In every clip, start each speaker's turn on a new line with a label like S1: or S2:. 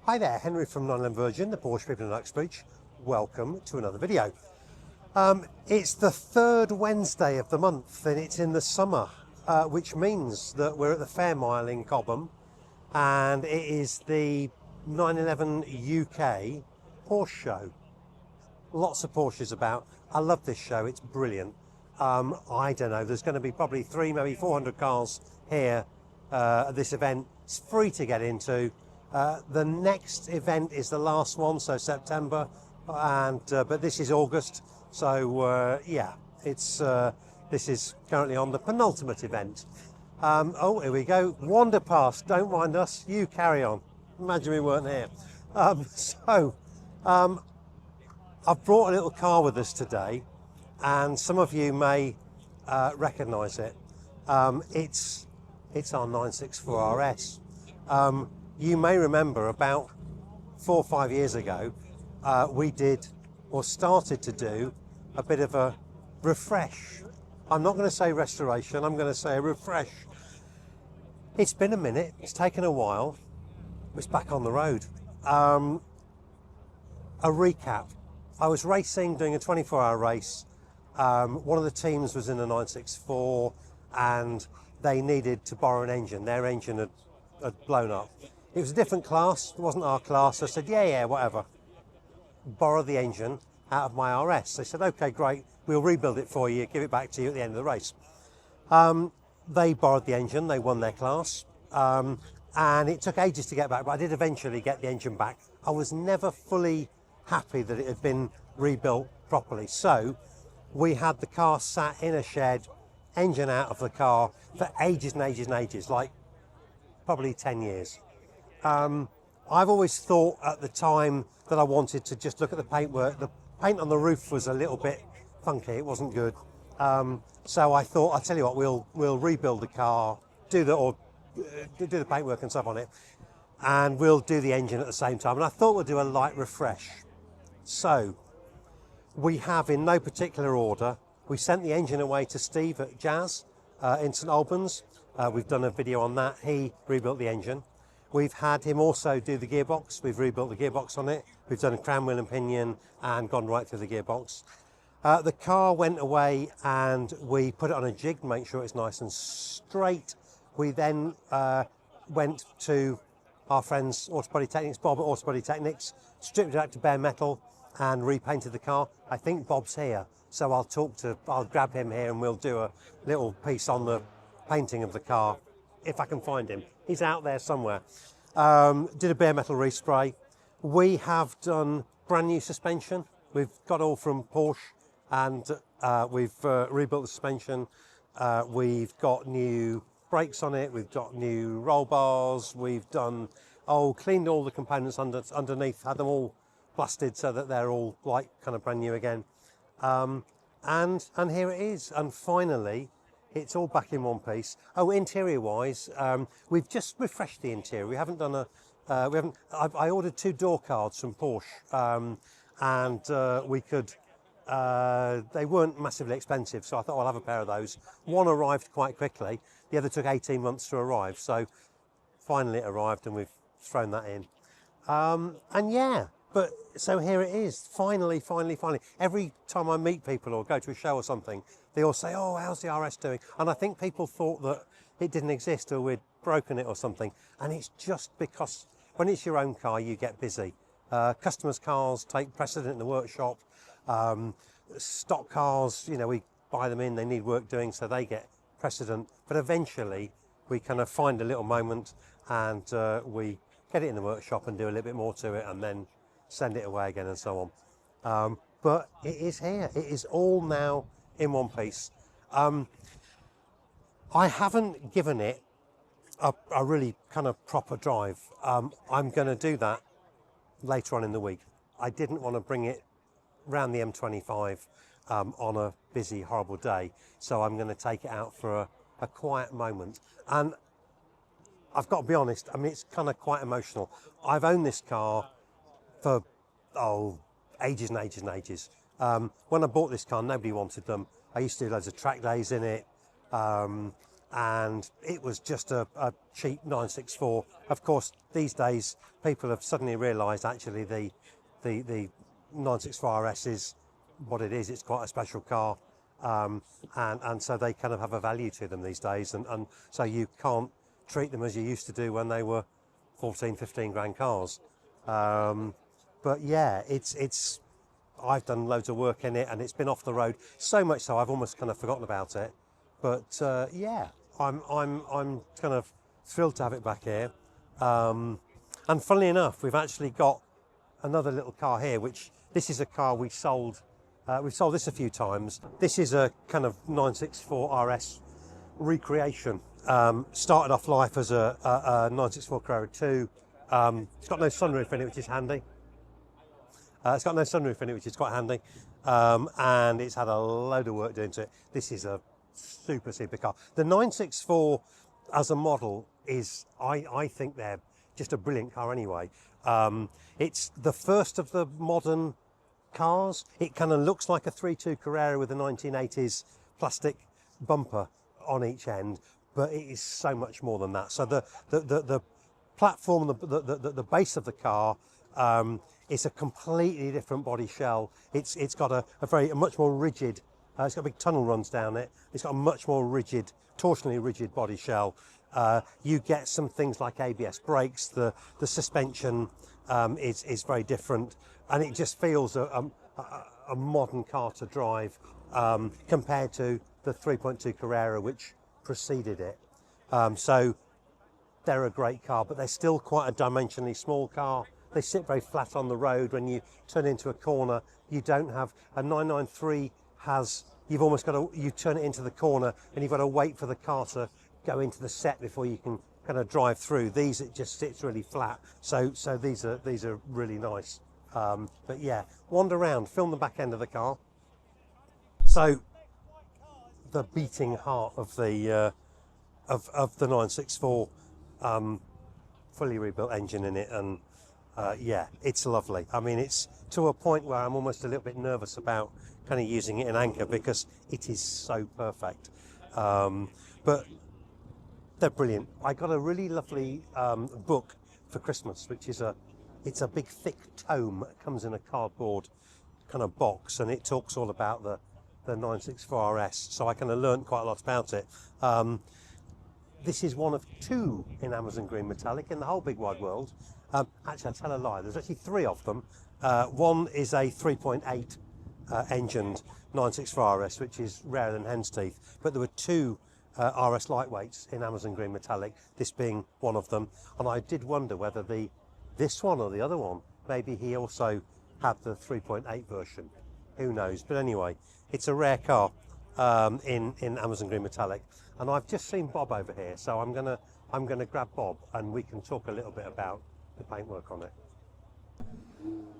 S1: Hi there, Henry from 911 Virgin, the Porsche people in Uxbridge. Welcome to another video. It's the third Wednesday of the month and it's in the summer, which means that we're at the Fairmile in Cobham and it is the 911 UK Porsche show. Lots of Porsches about. I love this show, it's brilliant. I don't know, there's going to be probably 300, maybe 400 cars here at this event. It's free to get into. The next event is the last one, so September, and but this is August. So yeah, it's this is currently on the penultimate event. Oh, here we go. Wander past. Don't mind us. You carry on. Imagine we weren't here. I've brought a little car with us today, and some of you may recognise it. It's our 964 RS. You may remember about 4 or 5 years ago, we did or started to do a bit of a refresh. I'm not going to say restoration, I'm going to say a refresh. It's been a minute, it's taken a while, it's back on the road. A recap. I was racing, doing a 24-hour race. One of the teams was in a 964 and they needed to borrow an engine. Their engine had blown up. It was a different class, it wasn't our class. I said, yeah, whatever. Borrow the engine out of my RS. They said, okay, great, we'll rebuild it for you, give it back to you at the end of the race. They borrowed the engine, they won their class, and it took ages to get back, but I did eventually get the engine back. I was never fully happy that it had been rebuilt properly. So we had the car sat in a shed, engine out of the car for ages and ages and ages, like probably 10 years. I've always thought at the time that I wanted to just look at the paintwork. The paint on the roof was a little bit funky, it wasn't good. So I thought, I'll tell you what, we'll rebuild the car, do the paintwork and stuff on it, and we'll do the engine at the same time. And I thought we'll do a light refresh. So we have, in no particular order, we sent the engine away to Steve at Jazz in St Albans. We've done a video on that. He rebuilt the engine. We've had him also do the gearbox. We've rebuilt the gearbox on it. We've done a crown wheel and pinion and gone right through the gearbox. The car went away and we put it on a jig to make sure it's nice and straight. We then went to our friends Autobody Technics, Bob at Autobody Technics, stripped it out to bare metal and repainted the car. I think Bob's here, so I'll grab him here and we'll do a little piece on the painting of the car, if I can find him. He's out there somewhere. Did a bare metal respray. We have done brand new suspension. We've got all from Porsche, and we've rebuilt the suspension. We've got new brakes on it. We've got new roll bars. We've done, cleaned all the components underneath, had them all blasted so that they're all like kind of brand new again. And here it is. And finally, it's all back in one piece. Interior wise, we've just refreshed the interior. We haven't done I ordered 2 door cards from Porsche, and we could, they weren't massively expensive, so I thought I'll have a pair of those. One arrived quite quickly, the other took 18 months to arrive, so finally it arrived and we've thrown that in. And yeah, but so here it is, finally. Every time I meet people or go to a show or something, they all say, oh, how's the RS doing? And I think people thought that it didn't exist or we'd broken it or something. And it's just because when it's your own car, you get busy. Customers' cars take precedent in the workshop. Stock cars, we buy them in, they need work doing, so they get precedent. But eventually, we kind of find a little moment and we get it in the workshop and do a little bit more to it and then send it away again and so on. But it is here. It is all now in one piece. I haven't given it a really kind of proper drive. I'm going to do that later on in the week. I didn't want to bring it round the M25 on a busy, horrible day, so I'm going to take it out for a quiet moment. And I've got to be honest, I mean, it's kind of quite emotional. I've owned this car for, ages and ages and ages. When I bought this car, nobody wanted them. I used to do loads of track days in it. and it was just a cheap 964. Of course, these days people have suddenly realised actually the 964 RS is what it is. It's quite a special car, and so they kind of have a value to them these days, and so you can't treat them as you used to do when they were 14, 15 grand cars. But yeah, it's I've done loads of work in it, and it's been off the road so much so I've almost kind of forgotten about it. But yeah, I'm kind of thrilled to have it back here. And funnily enough, we've actually got another little car here, which this is a car we sold. We've sold this a few times. This is a kind of 964 RS recreation. Started off life as a 964 Carrera 2. It's got no sunroof in it, which is handy. It's got no sunroof in it, which is quite handy. And it's had a load of work done to it. This is a super car. The 964 as a model is, I think they're just a brilliant car anyway. It's the first of the modern cars. It kind of looks like a 3.2 Carrera with a 1980s plastic bumper on each end, but it is so much more than that. So the platform, the base of the car, it's a completely different body shell. It's got a much more rigid. It's got big tunnel runs down it. It's got a much more rigid, torsionally rigid body shell. You get some things like ABS brakes. The suspension is very different, and it just feels a modern car to drive compared to the 3.2 Carrera which preceded it. So they're a great car, but they're still quite a dimensionally small car. They sit very flat on the road. When you turn into a corner, you don't have a 993 has. You've almost got to. You turn it into the corner, and you've got to wait for the car to go into the set before you can kind of drive through. These, it just sits really flat. So these are really nice. But yeah, wander around, film the back end of the car. So the beating heart of the 964, fully rebuilt engine in it, and yeah, it's lovely. I mean, it's to a point where I'm almost a little bit nervous about kind of using it in anchor because it is so perfect. But they're brilliant. I got a really lovely book for Christmas, which is it's a big thick tome. It comes in a cardboard kind of box, and it talks all about the 964 RS. So I kind of learned quite a lot about it. This is one of two in Amazon Green Metallic in the whole big wide world. Actually, I tell a lie. There's actually three of them. One is a 3.8 engined 964 RS, which is rarer than hen's teeth. But there were two RS lightweights in Amazon Green Metallic, this being one of them. And I did wonder whether this one or the other one, maybe he also had the 3.8 version. Who knows? But anyway, it's a rare car in Amazon Green Metallic. And I've just seen Bob over here, so I'm gonna grab Bob and we can talk a little bit about the paintwork on it.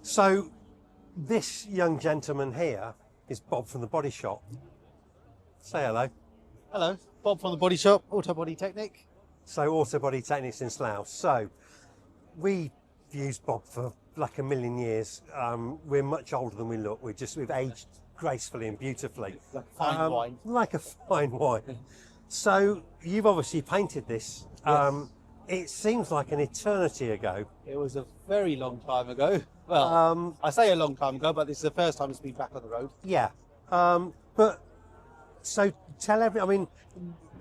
S1: So this young gentleman here is Bob from the body shop. Say hello.
S2: Hello, Bob from the body shop, Autobody Technics.
S1: So Autobody Technics in Slough. So we've used Bob for like a million years. We're much older than we look. We've aged gracefully and beautifully.
S2: Like a fine wine.
S1: Like a fine wine. So you've obviously painted this.
S2: Yes.
S1: It seems like an eternity ago.
S2: It was a very long time ago. Well, I say a long time ago, but this is the first time it's been back on the road.
S1: Yeah. But so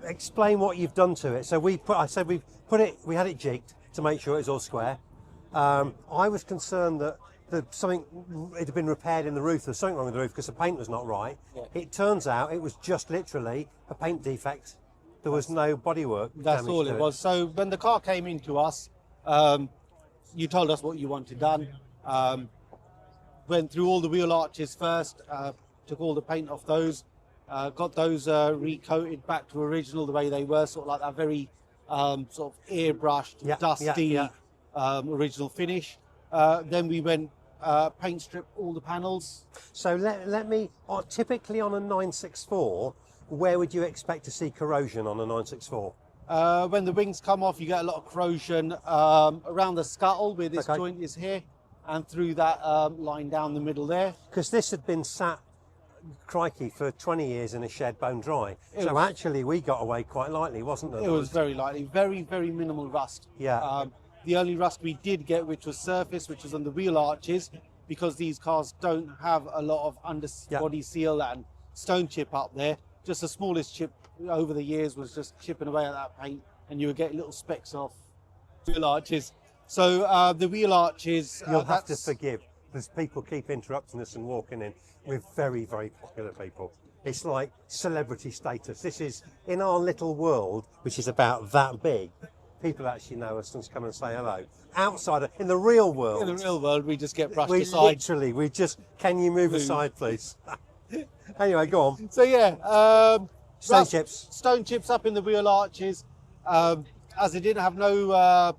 S1: explain what you've done to it. So we had it jigged to make sure it was all square. I was concerned that it had been repaired in the roof. There was something wrong with the roof because the paint was not right. Yeah. It turns out it was just literally a paint defect. There was no bodywork.
S2: That's all it was. So when the car came into us, you told us what you wanted done. Went through all the wheel arches first, took all the paint off those, got those recoated back to original the way they were, sort of like that very sort of airbrushed, dusty original finish. Then we went paint strip all the panels.
S1: So let me, typically on a 964, where would you expect to see corrosion on a 964?
S2: When the wings come off, you get a lot of corrosion around the scuttle where this joint is here, and through that line down the middle there.
S1: Because this had been sat crikey, for 20 years in a shed bone dry. So actually we got away quite lightly, wasn't it?
S2: It was very lightly, very, very minimal rust.
S1: Yeah.
S2: The only rust we did get, which was surface, which was on the wheel arches, because these cars don't have a lot of underbody seal and stone chip up there. Just the smallest chip over the years was just chipping away at that paint, and you would get little specks off wheel arches. So the wheel arches...
S1: You'll have to forgive, because people keep interrupting us and walking in. We're very, very popular people. It's like celebrity status. This is, in our little world, which is about that big, people actually know us and come and say hello. Outside, in the real world...
S2: In the real world, we just get brushed aside.
S1: We just, can you move aside, please? Anyway, go on.
S2: So yeah,
S1: Stone chips.
S2: Stone chips up in the wheel arches. As it didn't have no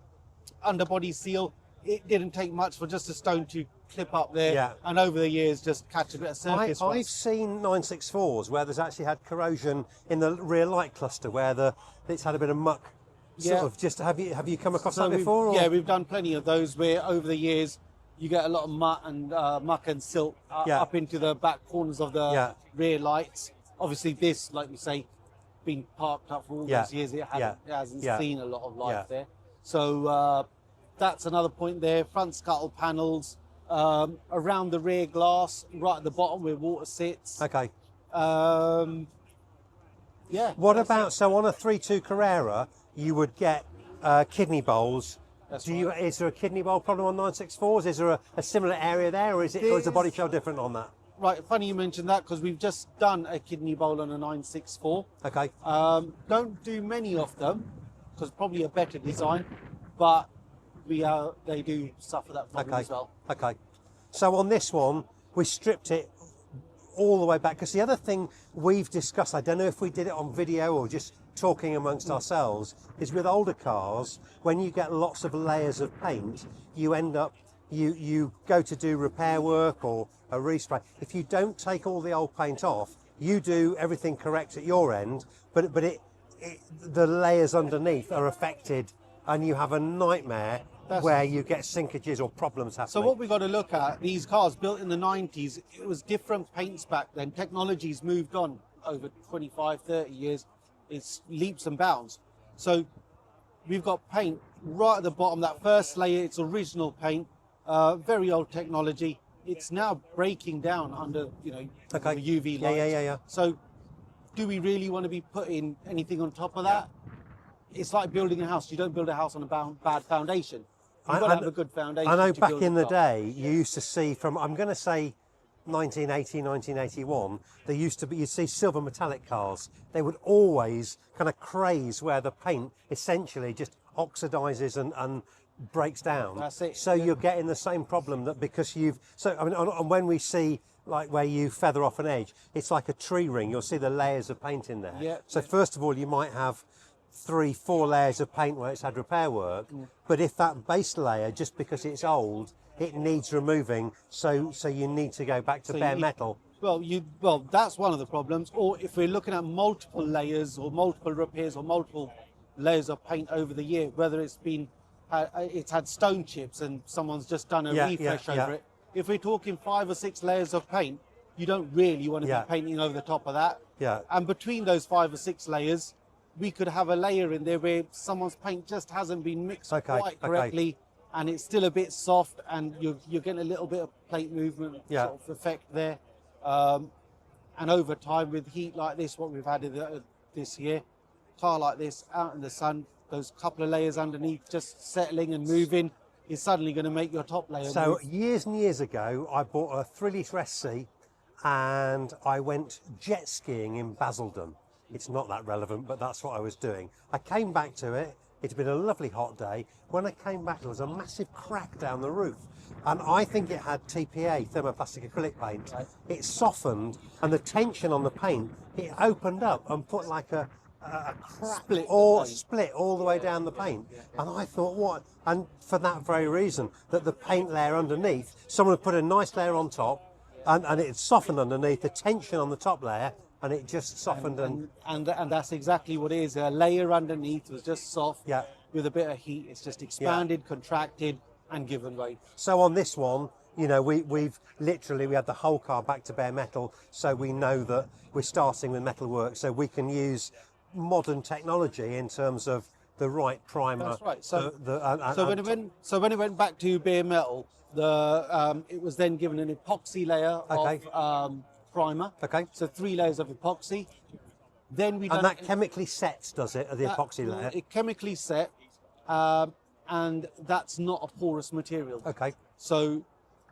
S2: underbody seal, it didn't take much for just a stone to clip up there.
S1: Yeah.
S2: And over the years, just catch a bit of surface.
S1: I've seen 964s where there's actually had corrosion in the rear light cluster where it's had a bit of muck. Sort of just have you come across that before? Or?
S2: Yeah, we've done plenty of those where over the years you get a lot of muck and silt up into the back corners of the rear lights. Obviously, this, like we say, been parked up for all those years, it hasn't seen a lot of life there. So that's another point there. Front scuttle panels, around the rear glass, right at the bottom where water sits.
S1: Okay.
S2: Yeah.
S1: What about, so on a 3.2 Carrera, you would get kidney bowls. Is there a kidney bowl problem on 964s? Is there a similar area there, or is the body shell different on that?
S2: Right, funny you mentioned that, because we've just done a kidney bowl on a 964.
S1: Okay.
S2: Don't do many of them, because probably a better design, but they do suffer that problem as well.
S1: Okay. So on this one, we stripped it all the way back, because the other thing we've discussed, I don't know if we did it on video or just talking amongst ourselves, is with older cars, when you get lots of layers of paint, you end up, you go to do repair work or a respray. If you don't take all the old paint off, you do everything correct at your end, but the layers underneath are affected, and you have a nightmare where you get sinkages or problems happening.
S2: So what we've got to look at, these cars built in the 90s, it was different paints back then. Technology's moved on over 25, 30 years. It's leaps and bounds. So we've got paint right at the bottom, that first layer, it's original paint, very old technology. It's now breaking down under, the UV light.
S1: Yeah.
S2: So do we really want to be putting anything on top of that? It's like building a house. You don't build a house on a bad foundation. You've got to have a good foundation.
S1: I know back in the day, you used to see from, I'm going to say 1980, 1981, you'd see silver metallic cars. They would always kind of craze where the paint essentially just oxidizes and breaks down.
S2: That's it.
S1: So you're getting the same problem that because and when we see like where you feather off an edge, it's like a tree ring. You'll see the layers of paint in there.
S2: Yeah.
S1: So first of all, you might have 3-4 layers of paint where it's had repair work, but if that base layer, just because it's old, it needs removing, so you need to go back to bare metal.
S2: Well, that's one of the problems. Or if we're looking at multiple layers or multiple repairs or multiple layers of paint over the year, whether it's had stone chips and someone's just done a refresh over it. If we're talking 5 or 6 layers of paint, you don't really want to be painting over the top of that.
S1: Yeah.
S2: And between those 5 or 6 layers, we could have a layer in there where someone's paint just hasn't been mixed quite correctly, and it's still a bit soft, and you're getting a little bit of plate movement sort of effect there. And over time, with heat like this, what we've had this year, car like this out in the sun, those couple of layers underneath just settling and moving is suddenly going to make your top layer move.
S1: Years and years ago, I bought a 3-litre SC, and I went jet skiing in Basildon. It's not that relevant, but that's what I was doing. I came back to it. It's been a lovely hot day. When I came back, there was a massive crack down the roof. And I think it had TPA, thermoplastic acrylic paint. Right. It softened, and the tension on the paint, it opened up and put like a crack split all the way down the paint. And I thought, what? And for that very reason, that the paint layer underneath, someone had put a nice layer on top, and it softened underneath, the tension on the top layer, and it just softened
S2: and that's exactly what it is. A layer underneath was just soft with a bit of heat. It's just expanded, contracted, and given way.
S1: So on this one, You know, we've literally, we had the whole car back to bare metal, so we know that we're starting with metal work, so we can use modern technology in terms of the right primer.
S2: That's right. So,
S1: So
S2: when it went back to bare metal, it was then given an epoxy layer of primer.
S1: Okay.
S2: So 3 layers of epoxy. Then we
S1: and that chemically sets, does it, the epoxy layer?
S2: It chemically set, and that's not a porous material.
S1: Okay.
S2: So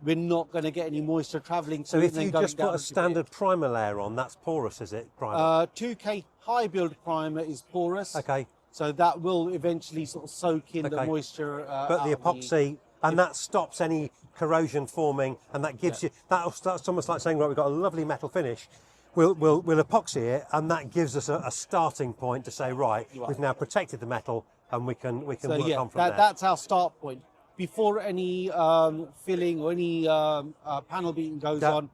S2: we're not going to get any moisture travelling.
S1: So if you just put a standard primer layer on, that's porous, is it? Primer?
S2: 2K high build primer is porous.
S1: Okay.
S2: So that will eventually sort of soak in the moisture.
S1: But the epoxy, and that stops any corrosion forming, and that gives you, that's almost like saying, right, we've got a lovely metal finish. We'll epoxy it, and that gives us a starting point to say, right, we've now protected the metal, and we can work on from there.
S2: That's our start point. Before any filling or any panel beating goes on,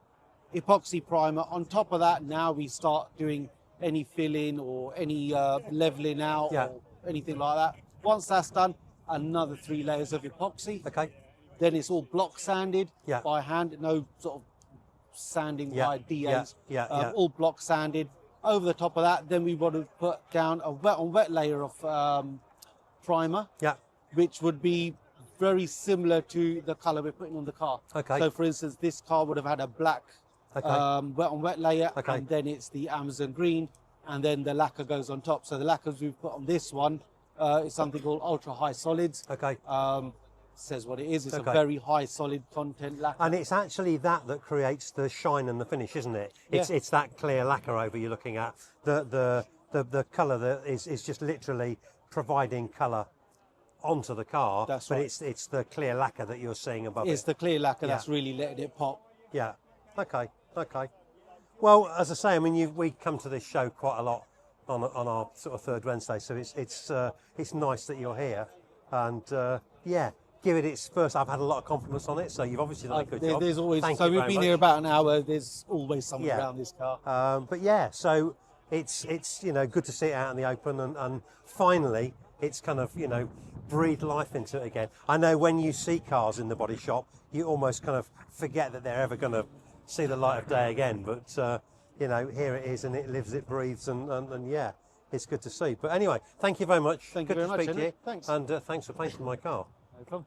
S2: epoxy primer. On top of that, now we start doing any filling or any leveling out or anything like that. Once that's done, another 3 layers of epoxy.
S1: Okay.
S2: Then it's all block sanded by hand, no sort of sanding by DAs. All block sanded. Over the top of that, then we want to put down a wet layer of primer, which would be very similar to the color we're putting on the car.
S1: Okay.
S2: So for instance, this car would have had a black wet layer, and then it's the Amazon green, and then the lacquer goes on top. So the lacquers we've put on this one is something called ultra high solids.
S1: Okay.
S2: Says what it is. It's a very high solid content lacquer.
S1: And it's actually that creates the shine and the finish, isn't it? It's that clear lacquer over you're looking at. The colour that is just literally providing colour onto the car.
S2: That's
S1: but
S2: right.
S1: it's the clear lacquer that you're seeing above it.
S2: It's the clear lacquer that's really letting it pop.
S1: Yeah. Okay. Well, as I say, I mean, we come to this show quite a lot on our sort of third Wednesday, so it's nice that you're here, and give it its first. I've had a lot of compliments on it, so you've obviously done a good job.
S2: There's always.
S1: Thank
S2: so
S1: you
S2: we've
S1: very
S2: been
S1: much.
S2: here about an hour. There's always someone around this car.
S1: But yeah, so it's good to see it out in the open, and finally it's kind of breathe life into it again. I know when you see cars in the body shop, you almost kind of forget that they're ever going to see the light of day again. But here it is, and it lives, it breathes, and yeah, it's good to see. But anyway, thank you very much.
S2: Thank you very much.
S1: Good to speak to you.
S2: Thanks.
S1: And thanks for painting my car.
S2: No problem.